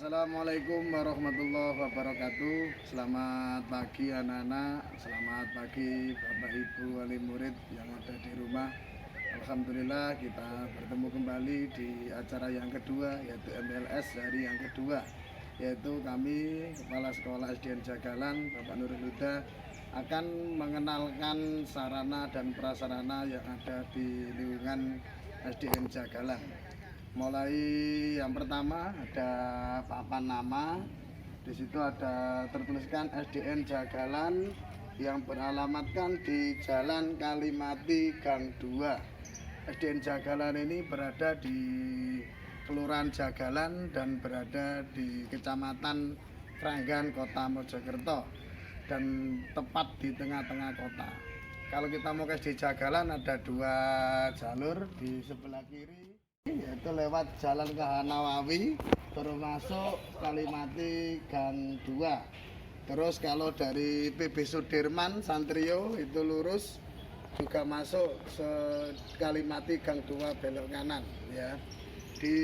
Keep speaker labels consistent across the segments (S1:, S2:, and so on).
S1: Assalamualaikum warahmatullahi wabarakatuh. Selamat pagi anak-anak, selamat pagi Bapak Ibu wali murid yang ada di rumah. Alhamdulillah kita bertemu kembali di acara yang kedua, yaitu MLS hari yang kedua, yaitu kami Kepala Sekolah SDN Jagalan Bapak Nurul Huda akan mengenalkan sarana dan prasarana yang ada di lingkungan SDN Jagalan. Mulai yang pertama ada papan nama, di situ ada tertuliskan SDN Jagalan yang beralamatkan di Jalan Kalimati Gang 2. SDN Jagalan ini berada di Kelurahan Jagalan dan berada di Kecamatan Kranggan, Kota Mojokerto, dan tepat di tengah-tengah kota. Kalau kita mau ke SD Jagalan ada dua jalur, di sebelah kiri yaitu lewat Jalan Kahanawawi terus masuk Kalimati Gang 2. Terus kalau dari PB Sudirman Santrio itu lurus juga masuk Kalimati Gang 2 belok kanan ya. Di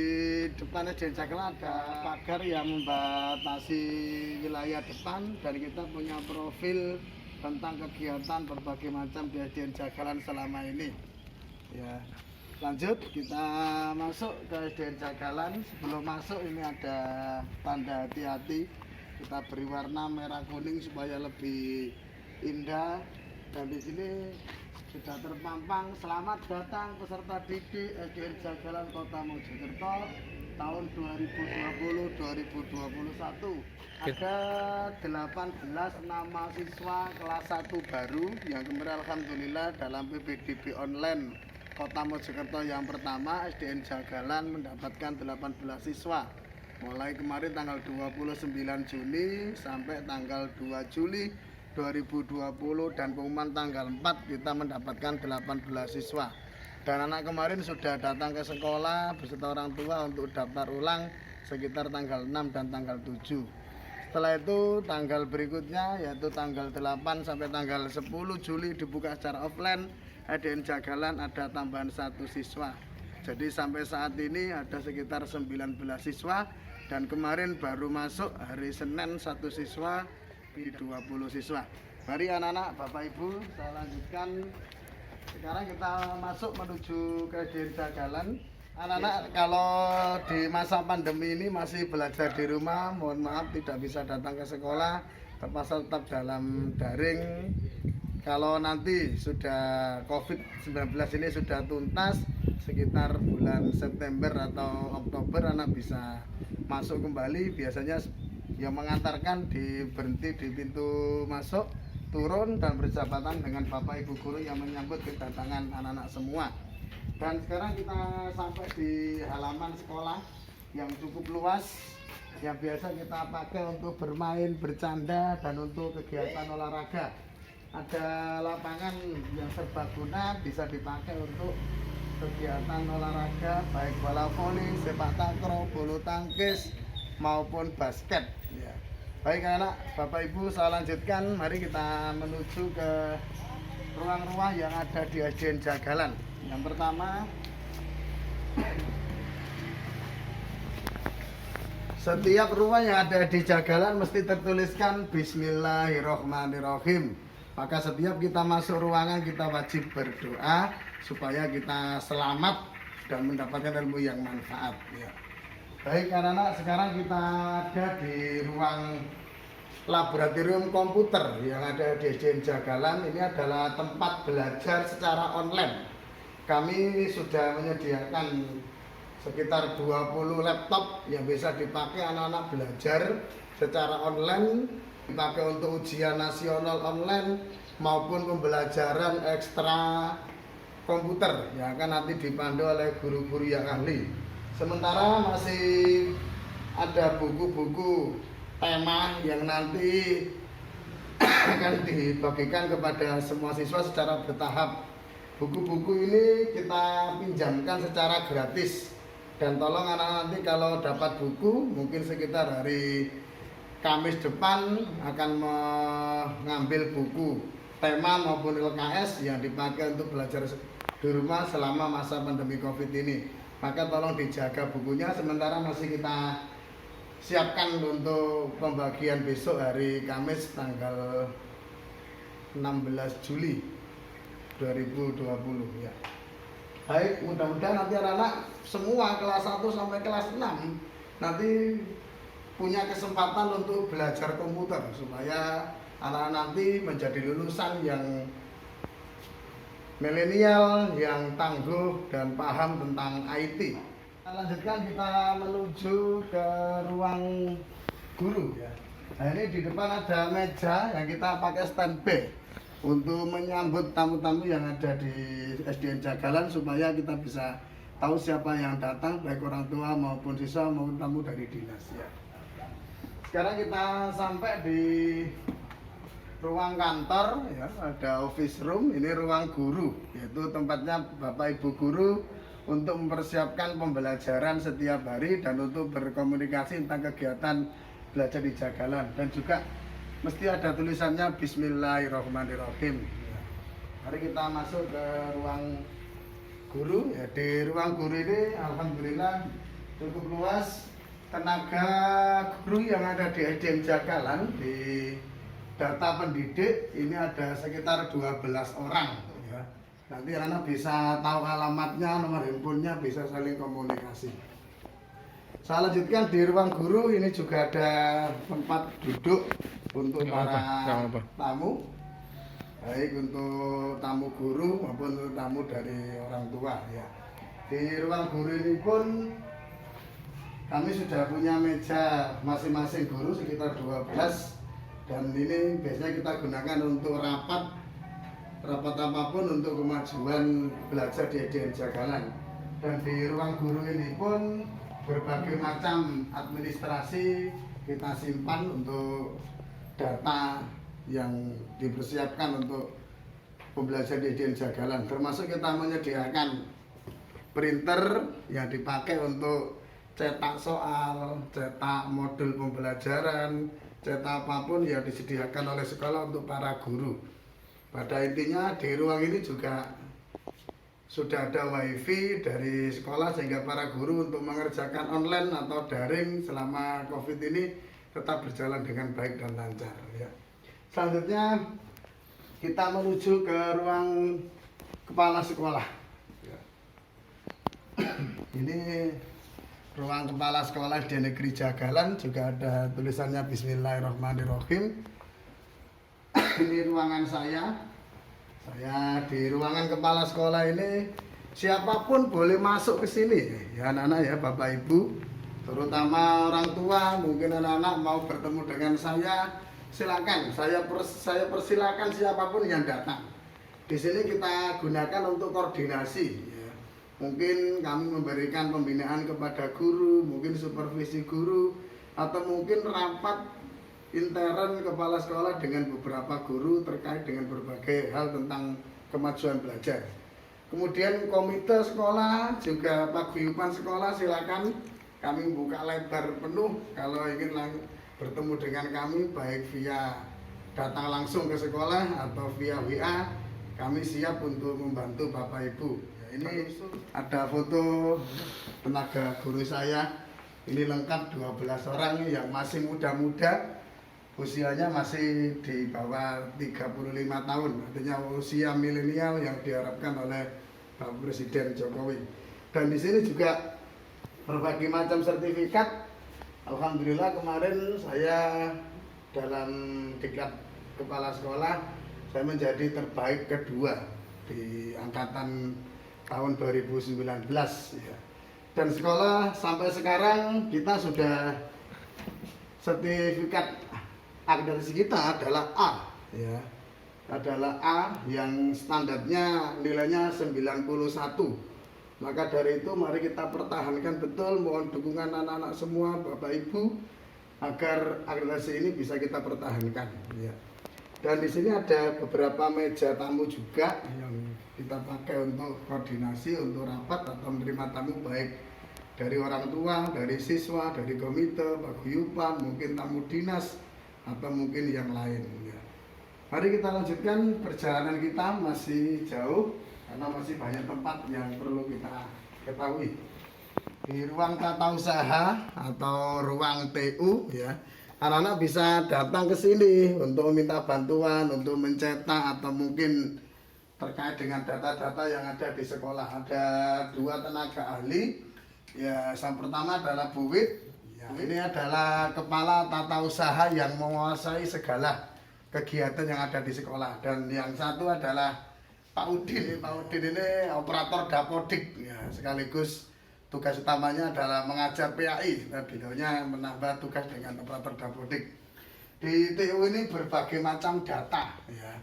S1: depan SDN Jagalan ada pagar yang membatasi wilayah depan, dan kita punya profil tentang kegiatan berbagai macam di SDN Jagalan selama ini ya. Lanjut kita masuk ke SDN Jagalan. Sebelum masuk ini ada tanda hati-hati, kita beri warna merah kuning supaya lebih indah, dan di sini sudah terpampang selamat datang peserta didik SDN Jagalan Kota Mojokerto tahun 2020-2021. Ada 18 nama siswa kelas 1 baru yang kemarin alhamdulillah dalam PPDB online Kota Mojokerto yang pertama, SDN Jagalan mendapatkan 18 siswa. Mulai kemarin tanggal 29 Juni sampai tanggal 2 Juli 2020, dan pengumuman tanggal 4 kita mendapatkan 18 siswa. Dan anak kemarin sudah datang ke sekolah beserta orang tua untuk daftar ulang sekitar tanggal 6 dan tanggal 7. Setelah itu tanggal berikutnya yaitu tanggal 8 sampai tanggal 10 Juli dibuka secara offline. SDN Jagalan ada tambahan 1 siswa. Jadi sampai saat ini ada sekitar 19 siswa, dan kemarin baru masuk hari Senin 1 siswa di 20 siswa. Mari anak-anak, Bapak Ibu, saya lanjutkan. Sekarang kita masuk menuju ke SDN Jagalan. Anak-anak kalau di masa pandemi ini masih belajar di rumah, mohon maaf tidak bisa datang ke sekolah, terpaksa tetap dalam daring. Kalau nanti sudah COVID-19 ini sudah tuntas sekitar bulan September atau Oktober, anak bisa masuk kembali. Biasanya yang mengantarkan berhenti di pintu masuk, turun dan bersahabatan dengan Bapak Ibu guru yang menyambut kedatangan anak-anak semua. Dan sekarang kita sampai di halaman sekolah yang cukup luas, yang biasa kita pakai untuk bermain, bercanda, dan untuk kegiatan olahraga. Ada lapangan yang serbaguna, bisa dipakai untuk kegiatan olahraga baik bola voli, sepak takraw, bulu tangkis maupun basket ya. Baik anak, Bapak Ibu, saya lanjutkan. Mari kita menuju ke ruang-ruang yang ada di SDN Jagalan. Yang pertama, setiap ruang yang ada di Jagalan mesti tertuliskan Bismillahirrohmanirrohim. Maka setiap kita masuk ruangan kita wajib berdoa supaya kita selamat dan mendapatkan ilmu yang manfaat ya. Baik anak-anak, sekarang kita ada di ruang laboratorium komputer yang ada di SDN Jagalan. Ini adalah tempat belajar secara online. Kami sudah menyediakan sekitar 20 laptop yang bisa dipakai anak-anak belajar secara online, dipakai untuk ujian nasional online maupun pembelajaran ekstra komputer yang akan nanti dipandu oleh guru-guru yang ahli. Sementara masih ada buku-buku tema yang nanti akan dibagikan kepada semua siswa secara bertahap. Buku-buku ini kita pinjamkan secara gratis, dan tolong anak-anak nanti kalau dapat buku mungkin sekitar hari Kamis depan akan mengambil buku tema maupun LKS yang dipakai untuk belajar di rumah selama masa pandemi COVID ini. Maka tolong dijaga bukunya, sementara masih kita siapkan untuk pembagian besok hari Kamis tanggal 16 Juli 2020 ya. Baik, mudah-mudahan nanti anak-anak semua kelas 1 sampai kelas 6 nanti punya kesempatan untuk belajar komputer supaya anak-anak nanti menjadi lulusan yang milenial, yang tangguh dan paham tentang IT. Kita lanjutkan, kita menuju ke ruang guru ya. Nah, ini di depan ada meja yang kita pakai standby untuk menyambut tamu-tamu yang ada di SDN Jagalan supaya kita bisa tahu siapa yang datang, baik orang tua maupun siswa maupun tamu dari dinas ya. Sekarang kita sampai di ruang kantor ya, ada office room, ini ruang guru, yaitu tempatnya Bapak Ibu guru untuk mempersiapkan pembelajaran setiap hari dan untuk berkomunikasi tentang kegiatan belajar di Jagalan, dan juga mesti ada tulisannya Bismillahirrahmanirrahim. Mari kita masuk ke ruang guru ya. Di ruang guru ini alhamdulillah cukup luas. Tenaga guru yang ada di SDN Jagalan di data pendidik ini ada sekitar 12 orang ya. Nanti anak bisa tahu alamatnya, nomor handphonenya, bisa saling komunikasi. Saya lanjutkan di ruang guru, ini juga ada tempat duduk untuk para tamu, baik untuk tamu guru maupun untuk tamu dari orang tua ya. Di ruang guru ini pun kami sudah punya meja masing-masing guru sekitar 12, dan ini biasanya kita gunakan untuk rapat apapun untuk kemajuan belajar di SDN Jagalan. Dan di ruang guru ini pun berbagai macam administrasi kita simpan untuk data yang dipersiapkan untuk pembelajaran di SDN Jagalan, termasuk kita menyediakan printer yang dipakai untuk cetak soal, cetak modul pembelajaran, cetak apapun yang disediakan oleh sekolah untuk para guru. Pada intinya di ruang ini juga sudah ada wifi dari sekolah sehingga para guru untuk mengerjakan online atau daring selama COVID ini tetap berjalan dengan baik dan lancar ya. Selanjutnya kita menuju ke ruang kepala sekolah ya. Ini ruang kepala sekolah di Negeri Jagalan, juga ada tulisannya Bismillahirrahmanirrahim. Ini ruangan saya di ruangan kepala sekolah ini siapapun boleh masuk ke sini ya anak-anak ya, Bapak Ibu, terutama orang tua. Mungkin anak-anak mau bertemu dengan saya, silakan, saya persilakan siapapun yang datang. Di sini kita gunakan untuk koordinasi ya. Mungkin kami memberikan pembinaan kepada guru, mungkin supervisi guru, atau mungkin rapat intern kepala sekolah dengan beberapa guru terkait dengan berbagai hal tentang kemajuan belajar. Kemudian komite sekolah, juga paguyuban sekolah, silakan kami buka lebar penuh kalau ingin bertemu dengan kami, baik via datang langsung ke sekolah atau via WA, kami siap untuk membantu Bapak Ibu. Ya, ini ada foto tenaga guru saya, ini lengkap 12 orang yang masih muda-muda, usianya masih di bawah 35 tahun, artinya usia milenial yang diharapkan oleh Bapak Presiden Jokowi. Dan di sini juga berbagai macam sertifikat. Alhamdulillah kemarin saya dalam tingkat kepala sekolah saya menjadi terbaik kedua di angkatan tahun 2019 ya. Dan sekolah sampai sekarang kita sudah sertifikat akreditasi kita adalah A ya. Adalah A yang standarnya nilainya 91. Maka dari itu mari kita pertahankan betul, mohon dukungan anak-anak semua, Bapak Ibu, agar akreditasi ini bisa kita pertahankan ya. Dan di sini ada beberapa meja tamu juga yang kita pakai untuk koordinasi, untuk rapat atau menerima tamu, baik dari orang tua, dari siswa, dari komite, paguyuban, mungkin tamu dinas, atau mungkin yang lain ya. Mari kita lanjutkan perjalanan kita, masih jauh karena masih banyak tempat yang perlu kita ketahui. Di ruang tata usaha atau ruang TU ya, anak-anak bisa datang ke sini untuk meminta bantuan, untuk mencetak atau mungkin terkait dengan data-data yang ada di sekolah. Ada 2 tenaga ahli. Ya, yang pertama adalah Bu Wit. Ya, ini adalah kepala tata usaha yang menguasai segala kegiatan yang ada di sekolah. Dan yang satu adalah Pak Udin. Pak Udin ini operator dapodik ya, sekaligus tugas utamanya adalah mengajar PAI. Beliaunya menambah tugas dengan operator dapodik. Di TU ini berbagai macam data ya.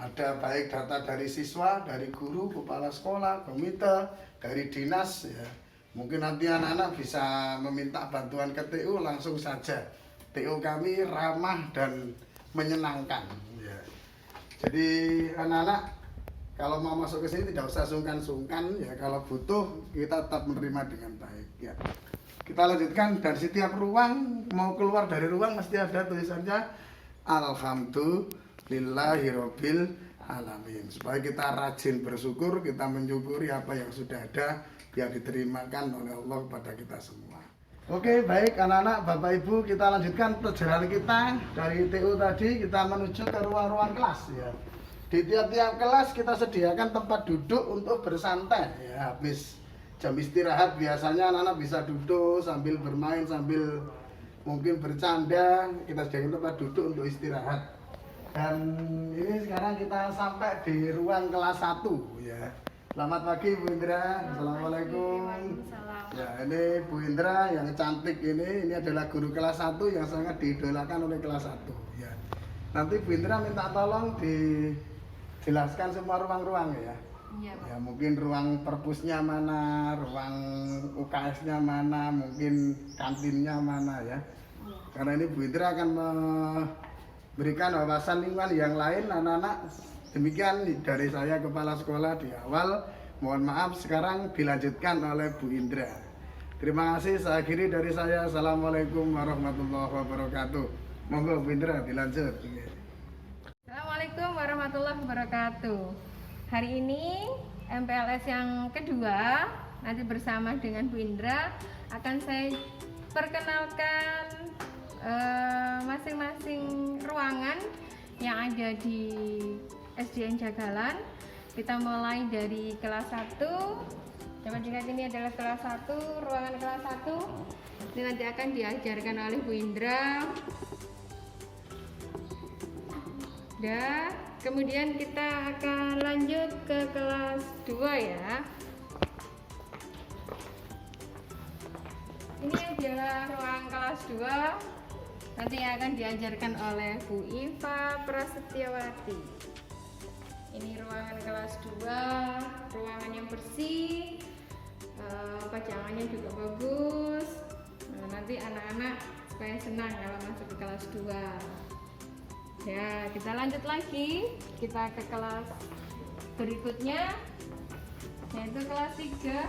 S1: Ada baik data dari siswa, dari guru, kepala sekolah, komite, dari dinas ya. Mungkin nanti anak-anak bisa meminta bantuan ke TU langsung saja. TU kami ramah dan menyenangkan ya. Jadi anak-anak kalau mau masuk ke sini tidak usah sungkan-sungkan ya, kalau butuh kita tetap menerima dengan baik ya. Kita lanjutkan, dan setiap ruang mau keluar dari ruang mesti ada tulisannya Alhamdulillahirabbil alamin. Supaya kita rajin bersyukur, kita mensyukuri apa yang sudah ada yang diterimakan oleh Allah kepada kita semua. Oke, baik anak-anak, Bapak Ibu, kita lanjutkan perjalanan kita dari TU tadi, kita menuju ke ruang-ruang kelas ya. Di tiap-tiap kelas kita sediakan tempat duduk untuk bersantai ya. Habis jam istirahat biasanya anak-anak bisa duduk sambil bermain, sambil mungkin bercanda. Kita sediakan tempat duduk untuk istirahat. Dan ini sekarang kita sampai di ruang kelas 1 ya. Selamat pagi Bu Indra. Assalamualaikum. Ya, ini Bu Indra yang cantik ini adalah guru kelas 1 yang sangat diidolakan oleh kelas 1 ya. Nanti Bu Indra minta tolong dijelaskan semua ruang-ruang ya.
S2: Iya, Pak.
S1: Ya, mungkin ruang perpusnya mana, ruang UKS-nya mana, mungkin kantinnya mana ya. Karena ini Bu Indra akan memberikan wawasan lingkungan yang lain anak-anak. Demikian dari saya kepala sekolah di awal. Mohon maaf, sekarang dilanjutkan oleh Bu Indra. Terima kasih, saya akhiri dari saya. Assalamualaikum warahmatullahi wabarakatuh. Monggo Bu Indra dilanjut.
S2: Assalamualaikum warahmatullahi wabarakatuh. Hari ini MPLS yang kedua, nanti bersama dengan Bu Indra akan saya perkenalkan masing-masing ruangan yang ada di SDN Jagalan. Kita mulai dari kelas 1. Dapat dilihat ini adalah kelas 1, ruangan kelas 1. Ini nanti akan diajarkan oleh Bu Indra. Dan kemudian kita akan lanjut ke kelas 2 ya. Ini adalah ruang kelas 2. Nanti akan diajarkan oleh Bu Iva Prasetyawati. Ini ruangan kelas 2, ruangan yang bersih, pajangannya juga bagus. Nah, nanti anak-anak supaya senang kalau masuk ke kelas 2. Ya, kita lanjut lagi. Kita ke kelas berikutnya, yaitu kelas 3.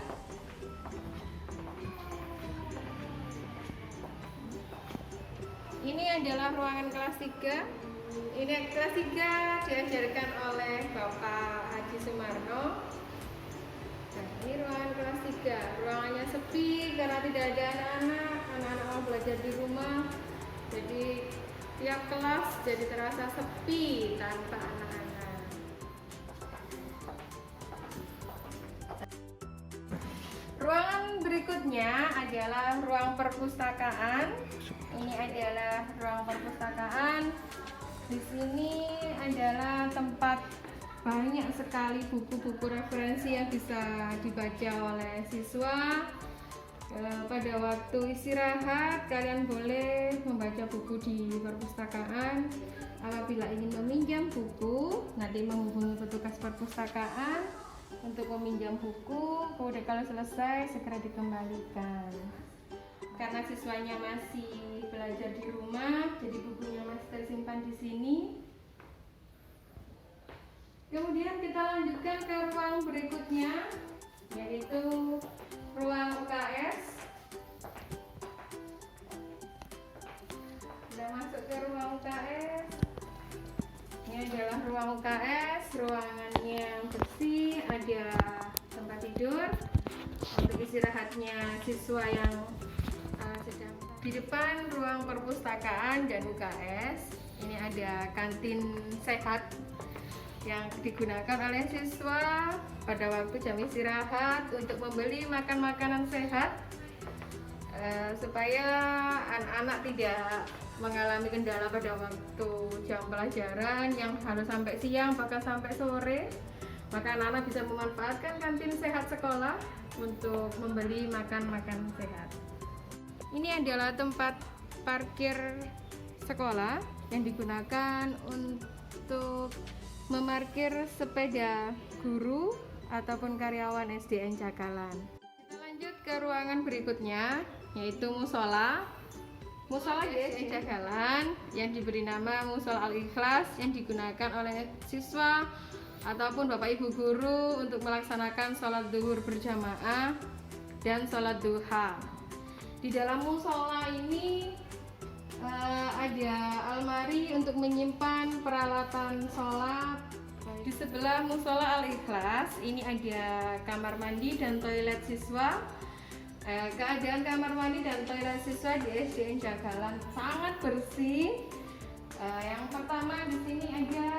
S2: Ini adalah ruangan kelas 3. Ini kelas 3 diajarkan oleh Bapak Haji Sumarno. Nah, ini ruangan kelas 3. Ruangannya sepi karena tidak ada anak-anak. Anak-anak mau belajar di rumah. Jadi tiap kelas jadi terasa sepi tanpa anak-anak. Ruangan berikutnya adalah ruang perpustakaan. Ini adalah ruang perpustakaan. Di sini adalah tempat banyak sekali buku-buku referensi yang bisa dibaca oleh siswa. Pada waktu istirahat kalian boleh membaca buku di perpustakaan. Apabila ingin meminjam buku, nanti menghubungi petugas perpustakaan untuk meminjam buku. Kemudian kalau selesai segera dikembalikan. Karena siswanya masih belajar di rumah, jadi bukunya masih tersimpan di sini. Kemudian kita lanjutkan ke ruang berikutnya, yaitu ruang UKS. Kita masuk ke ruang UKS. Ini adalah ruang UKS, ruangannya bersih, ada tempat tidur untuk istirahatnya siswa yang sedang di depan ruang perpustakaan dan UKS. Ini ada kantin sehat yang digunakan oleh siswa pada waktu jam istirahat untuk membeli makanan sehat supaya anak-anak tidak mengalami kendala pada waktu jam pelajaran yang harus sampai siang bahkan sampai sore. Maka anak-anak bisa memanfaatkan kantin sehat sekolah untuk membeli makan sehat. Ini adalah tempat parkir sekolah yang digunakan untuk memarkir sepeda guru ataupun karyawan SDN Cakalan. Kita lanjut ke ruangan berikutnya, yaitu musola. Musola di SDN Cakalan yang diberi nama Musola Al-Ikhlas yang digunakan oleh siswa ataupun Bapak Ibu guru untuk melaksanakan sholat zuhur berjamaah dan sholat duha. Di dalam musola ini ada almari untuk menyimpan peralatan sholat. Di sebelah musola Al-Ikhlas ini ada kamar mandi dan toilet siswa. Keadaan kamar mandi dan toilet siswa di SDN Cakalan sangat bersih. Yang pertama di sini ada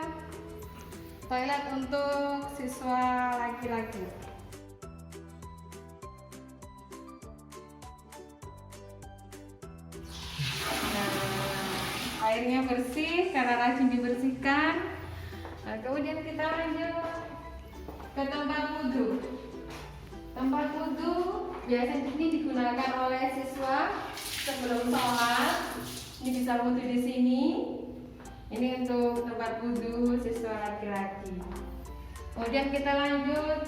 S2: toilet untuk siswa laki-laki. Airnya bersih karena rajin dibersihkan. Kemudian kita lanjut ke tempat wudhu. Tempat wudhu biasanya ini digunakan oleh siswa sebelum sholat. Ini bisa wudhu di sini. Ini untuk tempat wudhu siswa laki-laki. Kemudian kita lanjut.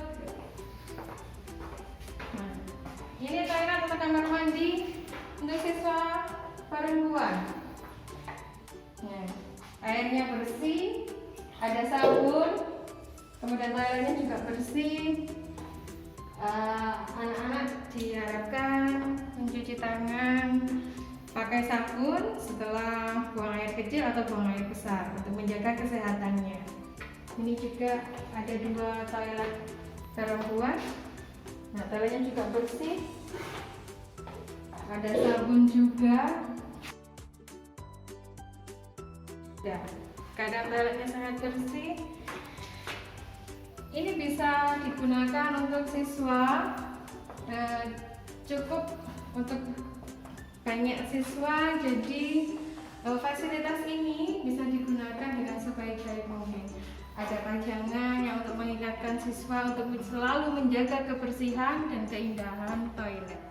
S2: Ini toilet atau kamar mandi untuk siswa perempuan. Airnya bersih, ada sabun, kemudian toiletnya juga bersih. Anak-anak diharapkan mencuci tangan pakai sabun setelah buang air kecil atau buang air besar untuk menjaga kesehatannya. Ini juga ada 2 toilet perempuan. Nah, toiletnya juga bersih, ada sabun juga. Ya, keadaan toiletnya sangat bersih. Ini bisa digunakan untuk siswa, cukup untuk banyak siswa, jadi fasilitas ini bisa digunakan dengan sebaik-baik mungkin. Ada pajangan yang untuk mengingatkan siswa untuk selalu menjaga kebersihan dan keindahan toilet.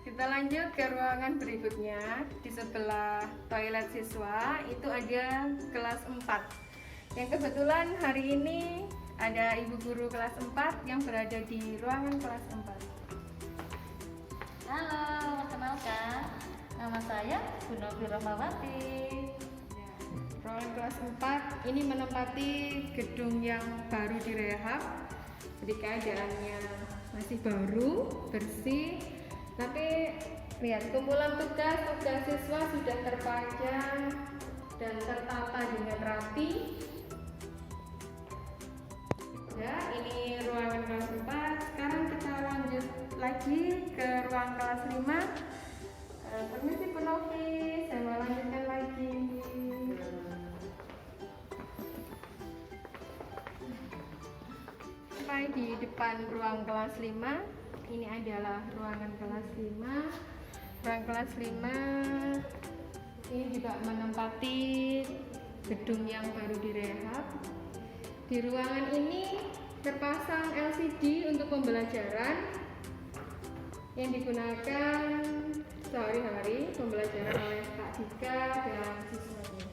S2: Kita lanjut ke ruangan berikutnya. Di sebelah toilet siswa itu ada kelas 4 yang kebetulan hari ini ada ibu guru kelas 4 yang berada di ruangan kelas 4.
S3: Halo, perkenalkan, nama saya Bu Novi Rahmawati.
S2: Ruangan kelas 4 ini menempati gedung yang baru direhab. Jadi keadaannya masih baru, bersih. Tapi lihat, kumpulan tugas siswa sudah terpajang dan tertata dengan rapi. Ya, ini ruangan kelas 4. Sekarang kita lanjut lagi ke ruang kelas 5. Permisi Bu Novi, saya mau lanjutkan lagi. Sampai di depan ruang kelas 5. Ini adalah ruangan kelas 5. Ruang kelas 5 ini juga menempati gedung yang baru direhab. Di ruangan ini terpasang LCD untuk pembelajaran yang digunakan sehari-hari pembelajaran oleh Pak Dika dan siswanya.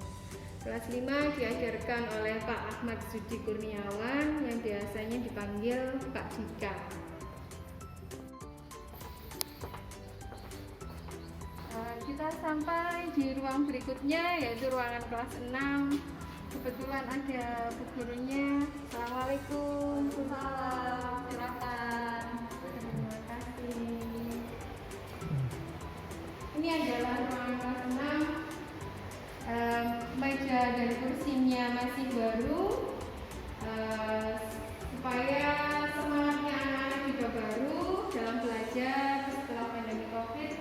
S2: Kelas 5 diajarkan oleh Pak Ahmad Suci Kurniawan yang biasanya dipanggil Pak Dika. Kita sampai di ruang berikutnya, yaitu ruangan kelas 6. Kebetulan ada bu gurunya. Assalamualaikum.
S3: Salam, silakan.
S2: Terima kasih. Ini adalah ruangan kelas 6. Meja dan kursinya masih baru, supaya semangatnya anak-anak juga baru dalam belajar. belajar setelah pandemi COVID.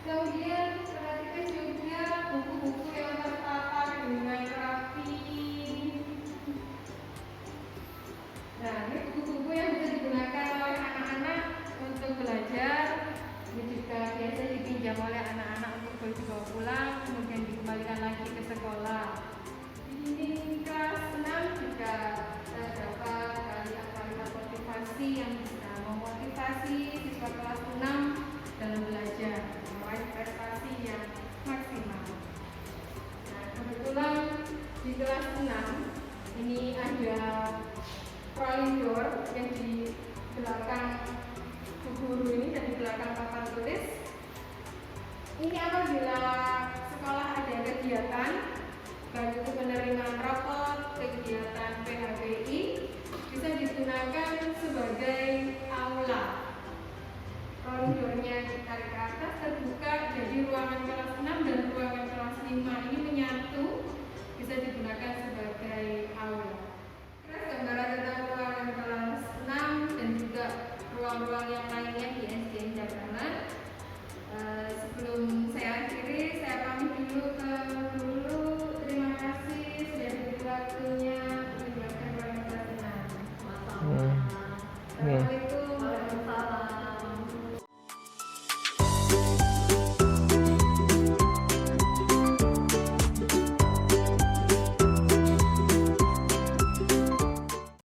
S2: Kemudian perhatikan juga buku-buku yang tertata dengan rapi. Nah, ini buku-buku yang bisa digunakan oleh anak-anak untuk belajar. Ini juga biasa dipinjam oleh anak-anak untuk dibawa pulang, kemudian dikembalikan lagi ke sekolah. Ini kelas 6 juga terdapat kalimat-kalimat motivasi yang bisa memotivasi siswa kelas 6 dalam belajar meraih prestasi yang maksimal. Nah, kebetulan di kelas 6 ini ada rolling door yang di belakang buku guru ini dan di belakang papan tulis. Ini apabila sekolah ada kegiatan, baik itu penerimaan rapot, kegiatan PHBI, bisa digunakan sebagai aula. Rolling door-nya ditarik ke atas, terbuka, jadi ruangan kelas 6 dan ruangan kelas 5 ini menyatu, bisa digunakan sebagai aula. Gambaran tentang ruangan kelas 6 dan juga ruang-ruang yang lainnya di SDN Jagalan. Sebelum saya akhiri, saya pamit dulu ke